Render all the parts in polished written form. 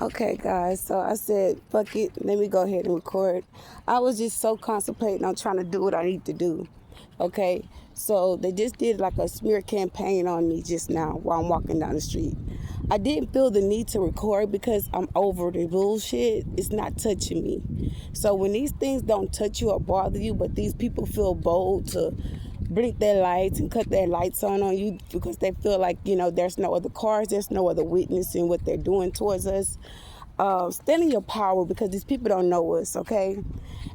Okay, guys, so I said, fuck it, let me go ahead and record. I was just so concentrating on trying to do what I need to do. Okay, so they just did like a smear campaign on me just now while I'm walking down the street. I didn't feel the need to record because I'm over the bullshit. It's not touching me. So when these things don't touch you or bother you, but these people feel bold to blink their lights and cut their lights on you because they feel like, you know, there's no other cars, there's no other witness in what they're doing towards us. Stand in your power because these people don't know us, okay?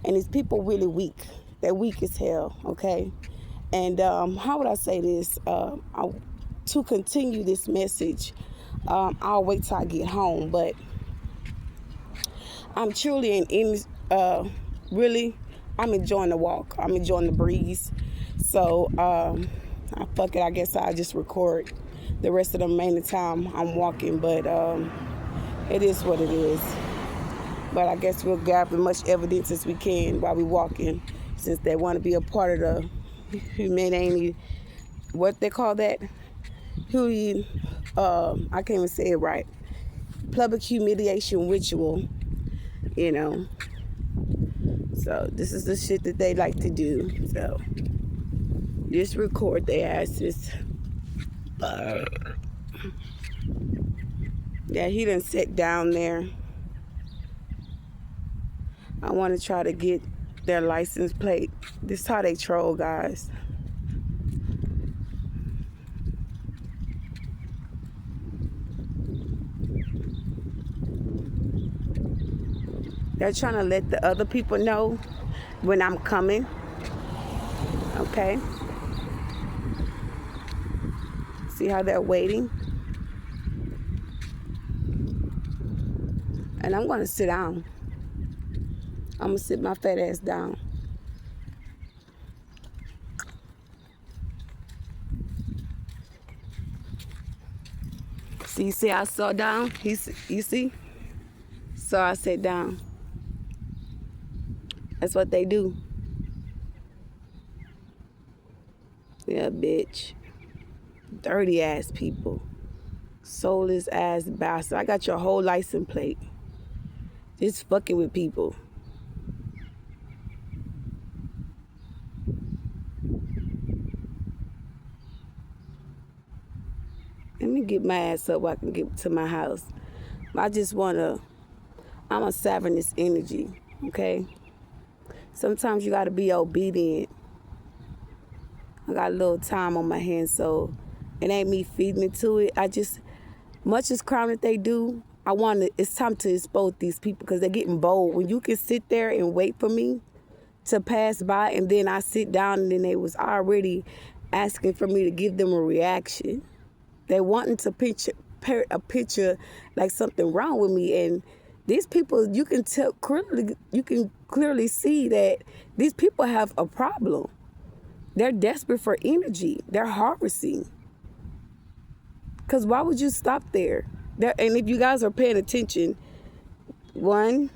And these people really weak. They're weak as hell, okay? And how would I say this? To continue this message, I'll wait till I get home, but I'm truly really, I'm enjoying the walk. I'm enjoying the breeze. So, fuck it, I guess I'll just record the rest of the remaining time I'm walking, but it is what it is. But I guess we'll gather as much evidence as we can while we're walking, since they want to be a part of the humanity, what they call that? I can't even say it right. Public humiliation ritual, you know. So this is the shit that they like to do. So just record their asses. Yeah, he done sat down there. I want to try to get their license plate. This is how they troll, guys. They're trying to let the other people know when I'm coming. Okay? See how they're waiting? And I'm going to sit down. I'm going to sit my fat ass down. See, I sat down? You see? So I sat down. That's what they do. Yeah, bitch. Dirty ass people. Soulless ass bastard. I got your whole license plate. Just fucking with people. Let me get my ass up so I can get to my house. I'm a saverness energy, okay? Sometimes you gotta be obedient. I got a little time on my hands, so it ain't me feeding into it. Much as crime that they do, it's time to expose these people because they're getting bold. When you can sit there and wait for me to pass by and then I sit down and then they was already asking for me to give them a reaction. They wanting to paint a picture like something wrong with me, and these people, you can clearly see that these people have a problem. They're desperate for energy. They're harvesting. Because why would you stop there? And if you guys are paying attention, 1,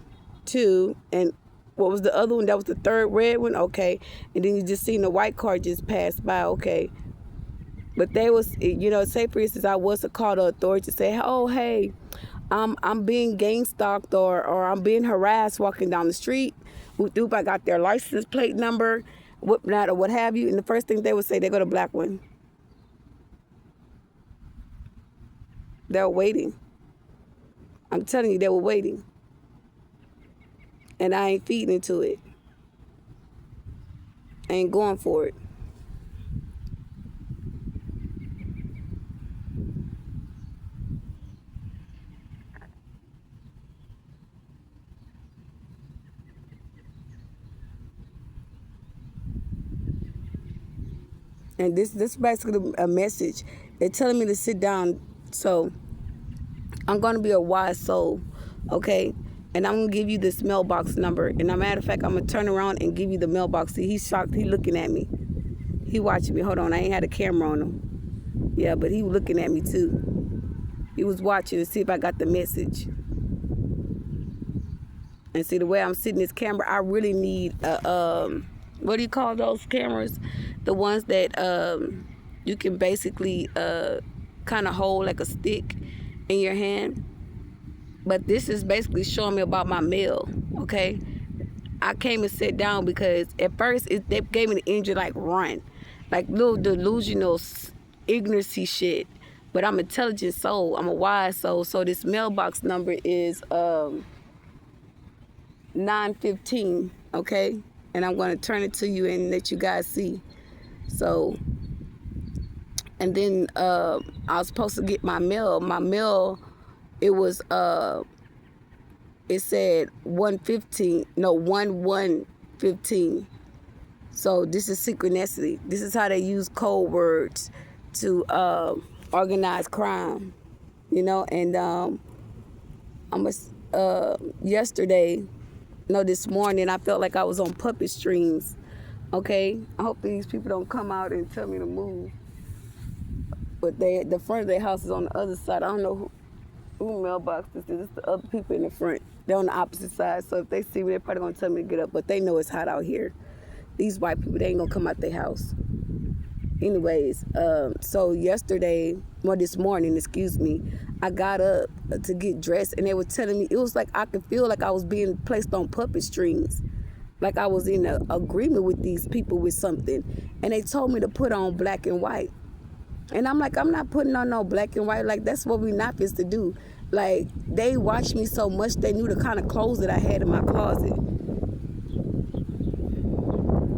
2, and what was the other one? That was the third red one? Okay. And then you just seen the white car just pass by. Okay. But they was, you know, say for instance, I was to call the authority to say, oh, hey, I'm being gang stalked or I'm being harassed walking down the street. I got their license plate number, whatnot, or what have you. And the first thing they would say, they go to black one. They're waiting. I'm telling you, they were waiting. And I ain't feeding into it. I ain't going for it. And this is basically a message. They're telling me to sit down. So I'm going to be a wise soul, okay? And I'm going to give you this mailbox number. And as a matter of fact, I'm going to turn around and give you the mailbox. See, he's shocked. He looking at me. He watching me. Hold on. I ain't had a camera on him. Yeah, but he was looking at me too. He was watching to see if I got the message. And see, the way I'm sitting this camera, I really need what do you call those cameras? The ones that you can basically kind of hold like a stick in your hand. But this is basically showing me about my mail, okay? I came and sat down because at first they gave me the energy like run, like little delusional ignorancy shit. But I'm an intelligent soul. I'm a wise soul. So this mailbox number is 915, okay? And I'm going to turn it to you and let you guys see. So, and then I was supposed to get my mail. My mail, it was, it said 1115. So this is synchronicity. This is how they use code words to organize crime, you know. And this morning I felt like I was on puppet strings. Okay, I hope these people don't come out and tell me to move. But the front of their house is on the other side. I don't know who mailbox this is. It's the other people in the front. They're on the opposite side. So if they see me, they're probably gonna tell me to get up. But they know it's hot out here. These white people, they ain't gonna come out their house. Anyways, so this morning, I got up to get dressed, and they were telling me, it was like I could feel like I was being placed on puppet strings. Like I was in an agreement with these people with something. And they told me to put on black and white. And I'm like, I'm not putting on no black and white. Like, that's what we not supposed to do. Like, they watched me so much, they knew the kind of clothes that I had in my closet.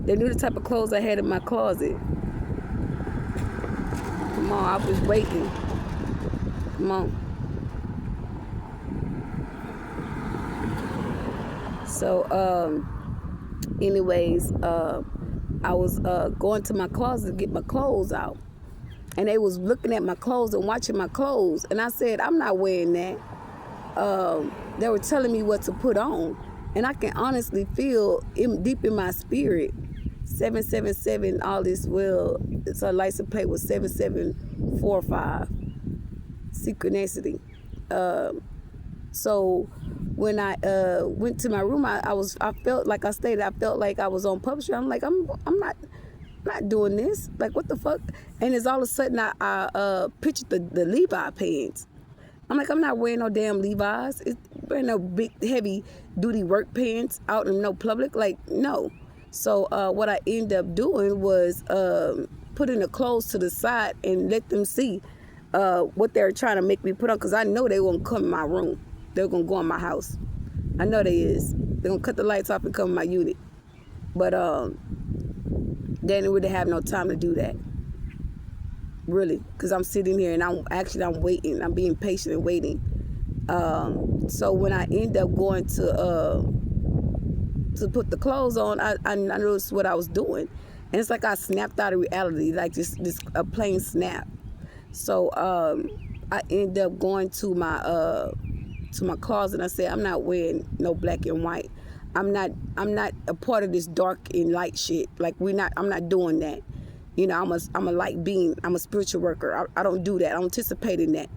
They knew the type of clothes I had in my closet. Come on, I was waiting. Come on. So, anyways, I was going to my closet to get my clothes out. And they was looking at my clothes and watching my clothes. And I said, I'm not wearing that. They were telling me what to put on. And I can honestly feel deep in my spirit, 777, all this, it's a license plate with 7745, synchronicity. So when I went to my room, I felt like I felt like I was on puppetry. I'm like, I'm not doing this. Like, what the fuck? And it's all of a sudden I pictured the Levi pants. I'm like, I'm not wearing no damn Levi's. It's wearing no big heavy duty work pants out in no public. Like, no. So what I ended up doing was putting the clothes to the side and let them see what they're trying to make me put on, because I know they won't come in my room. They're gonna go in my house. I know they is. They're gonna cut the lights off and come in my unit. But they didn't really have no time to do that. Really, because I'm sitting here and I'm waiting. I'm being patient and waiting. So when I end up going to put the clothes on, I noticed what I was doing, and it's like I snapped out of reality, like this a plain snap. So I end up going to my closet, and I said, I'm not wearing no black and white. I'm not a part of this dark and light shit. Like, I'm not doing that. You know, I'm a light being. I'm a spiritual worker. I don't do that. I don't participate in that.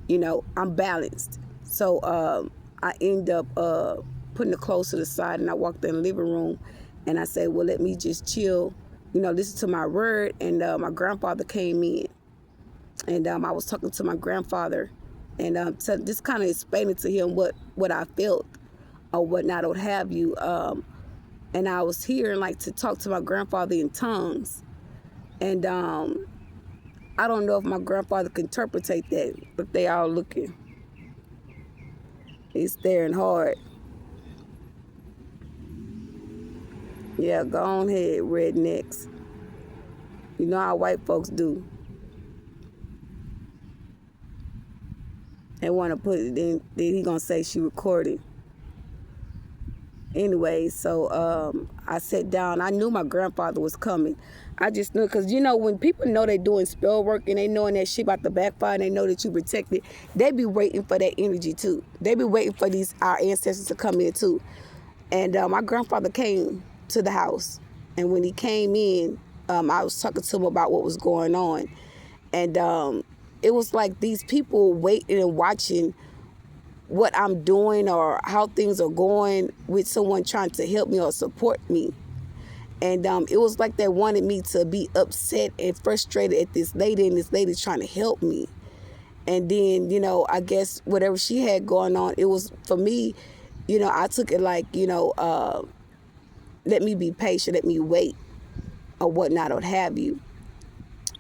You know, I'm balanced. So I end up putting the clothes to the side, and I walked in the living room, and I said, well, let me just chill, you know, listen to my word. And my grandfather came in, and I was talking to my grandfather, and just kind of explaining to him what I felt or whatnot, or what have you. And I was hearing like to talk to my grandfather in tongues. And I don't know if my grandfather can interpret that, but they all looking. He's staring hard. Yeah, go on ahead, rednecks. You know how white folks do. They want to put it in, then he gonna say she recorded. Anyway, so I sat down. I knew my grandfather was coming. I just knew, because, you know, when people know they're doing spell work and they knowing that shit about the backfire and they know that you protected, they be waiting for that energy too. They be waiting for our ancestors to come in too. And my grandfather came to the house. And when he came in, I was talking to him about what was going on. And it was like these people waiting and watching what I'm doing or how things are going with someone trying to help me or support me. And it was like they wanted me to be upset and frustrated at this lady, and this lady's trying to help me. And then, I guess whatever she had going on, it was, for me, I took it like, let me be patient, let me wait, or whatnot, or have you.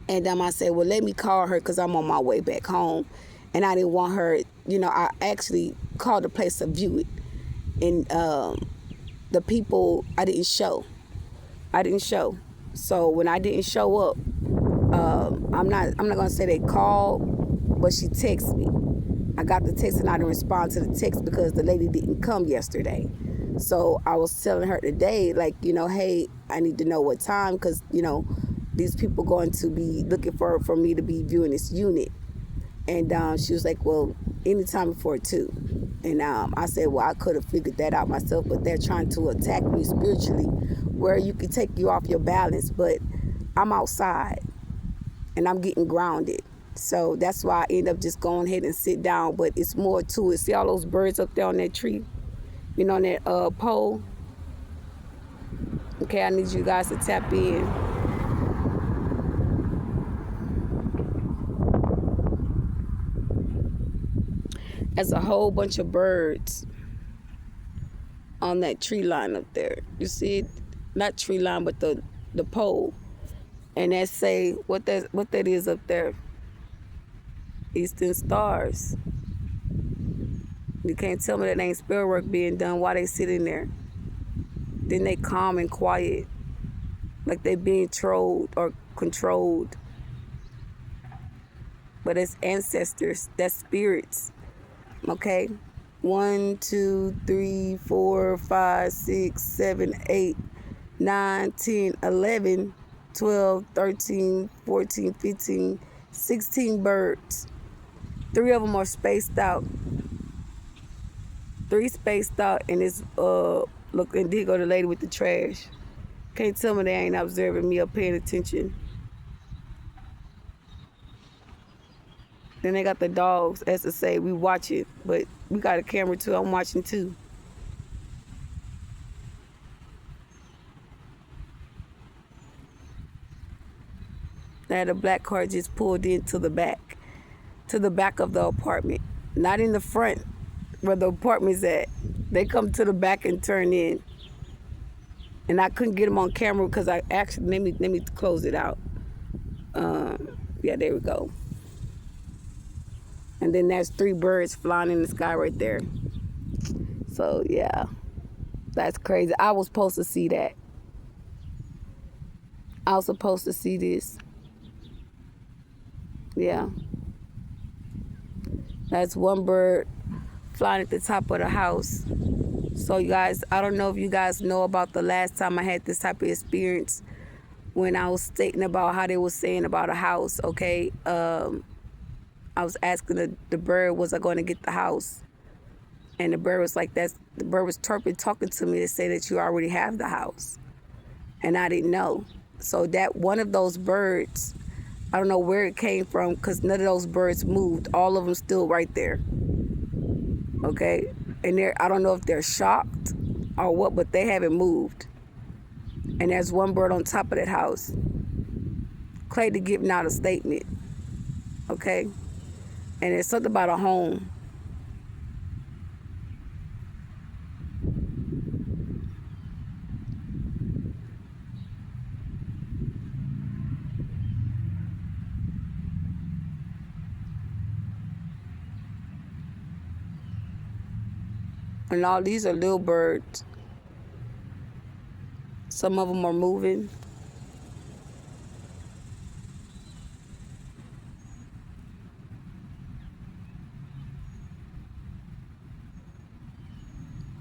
And I said, well, let me call her because I'm on my way back home. And I didn't want her, I actually called the place to view it. And the people, I didn't show. So when I didn't show up, I'm not gonna say they called, but she texted me. I got the text and I didn't respond to the text because the lady didn't come yesterday. So I was telling her today, like, hey, I need to know what time, because these people going to be looking for me to be viewing this unit. And she was like, well, anytime before 2. And I said, well, I could have figured that out myself, but they're trying to attack me spiritually, where you can take you off your balance. But I'm outside and I'm getting grounded. So that's why I end up just going ahead and sit down. But it's more to it. See all those birds up there on that tree? On that pole? Okay, I need you guys to tap in. There's a whole bunch of birds on that tree line up there. You see it? Not tree line, but the pole. And that say what that is up there. Eastern Stars. You can't tell me that ain't spell work being done while they sitting there. Then they calm and quiet, like they being trolled or controlled. But it's ancestors, that's spirits. Okay? 1, 2, 3, 4, 5, 6, 7, 8, 9, 10, 11, 12, 13, 14, 15, 16 birds. 3 of them are spaced out. 3 spaced out, and it's look, and there go the lady with the trash. Can't tell me they ain't observing me or paying attention. Then they got the dogs, as to say, we watch it, but we got a camera too. I'm watching too. Now the black car just pulled into the back of the apartment, not in the front where the apartment's at. They come to the back and turn in, and I couldn't get them on camera because I actually let me close it out. Yeah, there we go. And then there's 3 birds flying in the sky right there. So yeah, that's crazy. I was supposed to see that. I was supposed to see this. Yeah. That's 1 bird flying at the top of the house. So you guys, I don't know if you guys know about the last time I had this type of experience when I was stating about how they were saying about a house, okay? I was asking the bird, was I going to get the house? And the bird was like, the bird was talking to me to say that you already have the house. And I didn't know. So that one of those birds, I don't know where it came from because none of those birds moved. All of them still right there. Okay? And I don't know if they're shocked or what, but they haven't moved. And there's 1 bird on top of that house. Clayton giving out a statement. Okay? And it's something about a home. And all these are little birds. Some of them are moving.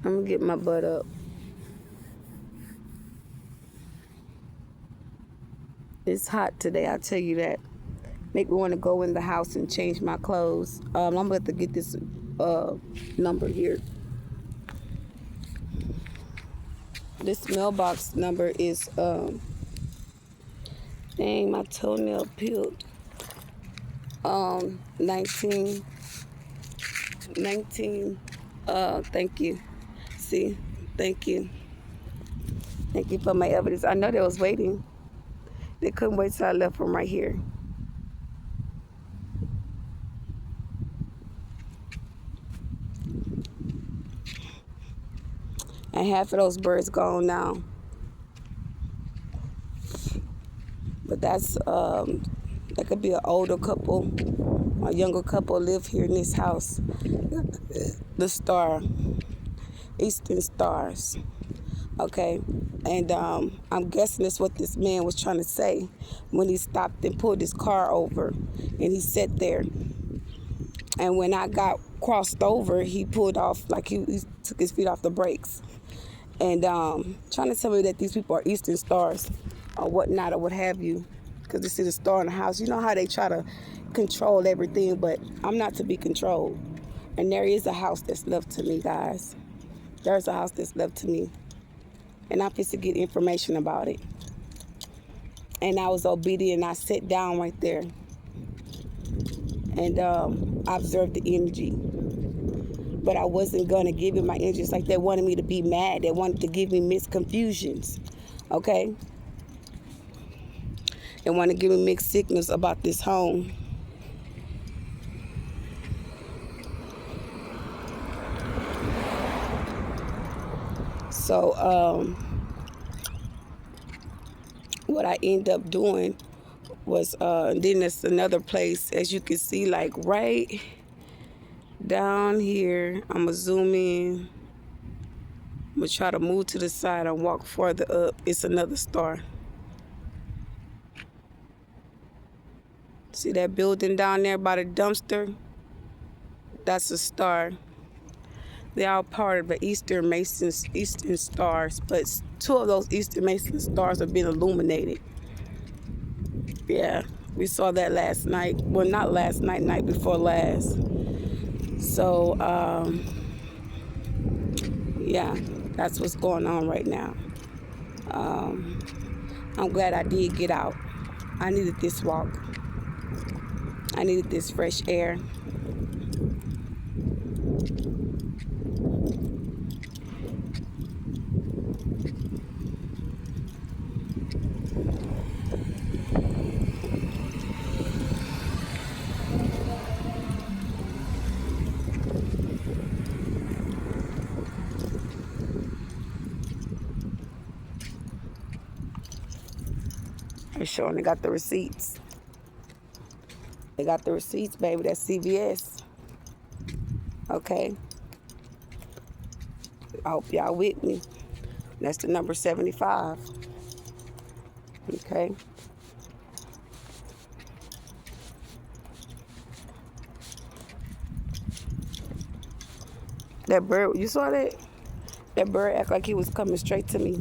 I'm gonna get my butt up. It's hot today, I'll tell you that. Make me want to go in the house and change my clothes. I'm about to get this number here. This mailbox number is, dang, my toenail peeled. 19, thank you. See, thank you. Thank you for my evidence. I know they was waiting. They couldn't wait till I left from right here. And half of those birds gone now. But that's that could be an older couple, a younger couple live here in this house. The star, Eastern Stars. Okay, and I'm guessing that's what this man was trying to say when he stopped and pulled his car over, and he sat there. And when I got crossed over, he pulled off, like he took his feet off the brakes, and trying to tell me that these people are Eastern Stars or whatnot or what have you, because this is a star in the house. You know how they try to control everything, but I'm not to be controlled. And there is a house that's left to me, guys. There's a house that's left to me. And I'm supposed to get information about it. And I was obedient. I sat down right there and observed the energy. But I wasn't going to give it my energy. It's like they wanted me to be mad. They wanted to give me misconfusions. Okay? They want to give me mixed signals about this home. So what I end up doing was, then there's another place, as you can see, like right down here. I'm going to zoom in. I'm going to try to move to the side and walk farther up. It's another star. See that building down there by the dumpster? That's a star. They're all part of the Eastern Stars, but two of those Eastern Mason stars have been illuminated. Yeah, we saw that last night. Well, not last night, night before last. So, yeah, that's what's going on right now. I'm glad I did get out. I needed this walk. I needed this fresh air. They're showing they got the receipts. They got the receipts, baby. That's CVS. Okay. I hope y'all with me. That's the number 75. Okay. That bird, you saw that? That bird act like he was coming straight to me.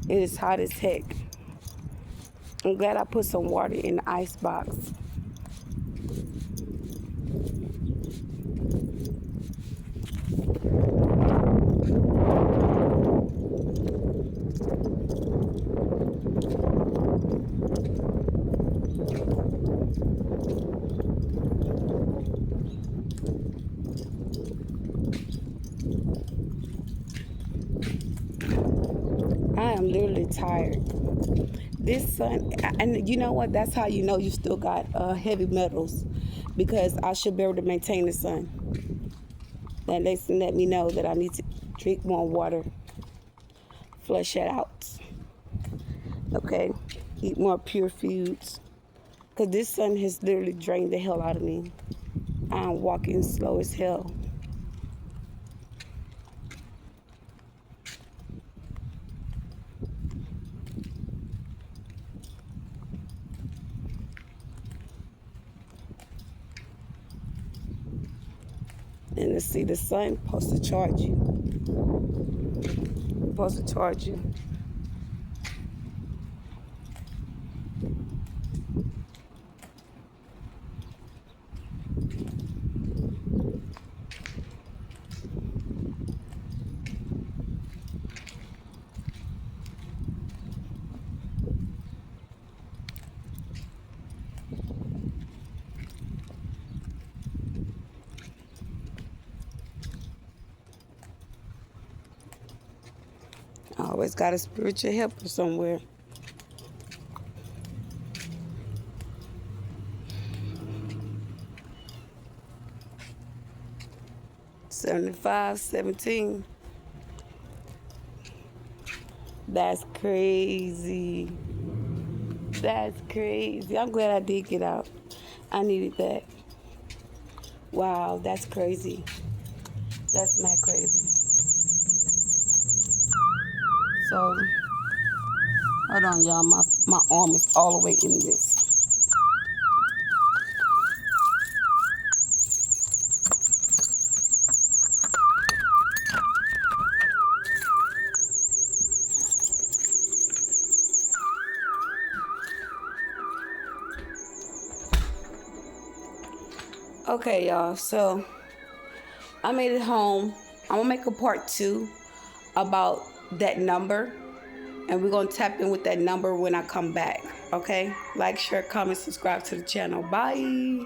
It is hot as heck. I'm glad I put some water in the ice box. I am literally tired. This sun, and you know what? That's how you know you still got heavy metals, because I should be able to maintain the sun. That let me know that I need to drink more water, flush it out. Okay, eat more pure foods, because this sun has literally drained the hell out of me. I'm walking slow as hell. And to see the sun supposed to charge you. Supposed to charge you. I always got a spiritual helper somewhere. 75, 17. That's crazy. That's crazy. I'm glad I did get out. I needed that. Wow, that's crazy. That's mad crazy. So, hold on, y'all. My arm is all the way in this. Okay, y'all. So, I made it home. I'm gonna make a part 2 about that number, and we're gonna tap in with that number when I come back. Okay? Like, share, comment, subscribe to the channel. Bye.